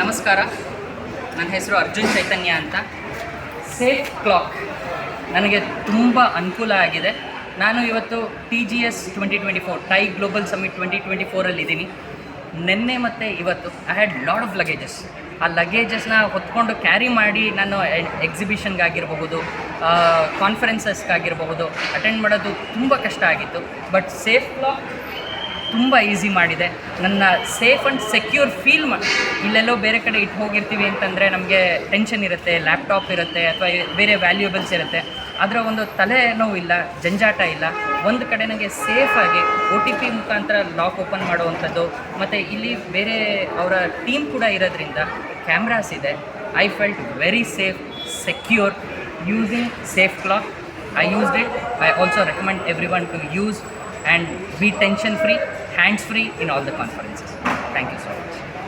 ನಮಸ್ಕಾರ, ನನ್ನ ಹೆಸರು ಅರ್ಜುನ್ ಚೈತನ್ಯ ಅಂತ. ಸೇಫ್ ಕ್ಲಾಕ್ ನನಗೆ ತುಂಬ ಅನುಕೂಲ ಆಗಿದೆ. ನಾನು ಇವತ್ತು TGS 2024 ಟೈ ಗ್ಲೋಬಲ್ ಸಮಿಟ್ 2024 ನಿನ್ನೆ ಮತ್ತು ಇವತ್ತು I had lot of luggages. ಆ ಲಗೇಜಸ್ನ ಹೊತ್ಕೊಂಡು ಕ್ಯಾರಿ ಮಾಡಿ ನಾನು ಎಕ್ಸಿಬಿಷನ್ಗಾಗಿರಬಹುದು, ಕಾನ್ಫರೆನ್ಸಸ್ಗಾಗಿರಬಹುದು ಅಟೆಂಡ್ ಮಾಡೋದು ತುಂಬ ಕಷ್ಟ ಆಗಿತ್ತು. ಬಟ್ ಸೇಫ್ ಕ್ಲಾಕ್ ತುಂಬ ಈಸಿ ಮಾಡಿದೆ. ನನ್ನ ಸೇಫ್ ಆ್ಯಂಡ್ ಸೆಕ್ಯೂರ್ ಫೀಲ್ ಇಲ್ಲೆಲ್ಲೋ ಬೇರೆ ಕಡೆ ಇಟ್ಟು ಹೋಗಿರ್ತೀವಿ ಅಂತಂದರೆ ನಮಗೆ ಟೆನ್ಷನ್ ಇರುತ್ತೆ, ಲ್ಯಾಪ್ಟಾಪ್ ಇರುತ್ತೆ ಅಥವಾ ಬೇರೆ ವ್ಯಾಲ್ಯೂಬಲ್ಸ್ ಇರುತ್ತೆ. ಅದರ ಒಂದು ತಲೆನೋವು ಇಲ್ಲ, ಜಂಜಾಟ ಇಲ್ಲ. ಒಂದು ಕಡೆ ನನಗೆ ಸೇಫಾಗಿ OTP ಮುಖಾಂತರ ಲಾಕ್ ಓಪನ್ ಮಾಡುವಂಥದ್ದು, ಮತ್ತು ಇಲ್ಲಿ ಬೇರೆ ಅವರ ಟೀಮ್ ಕೂಡ ಇರೋದ್ರಿಂದ ಕ್ಯಾಮ್ರಾಸ್ ಇದೆ. I felt very safe, secure using safe clock. I used it. I also recommend everyone to use and be tension free, hands free in all the conferences.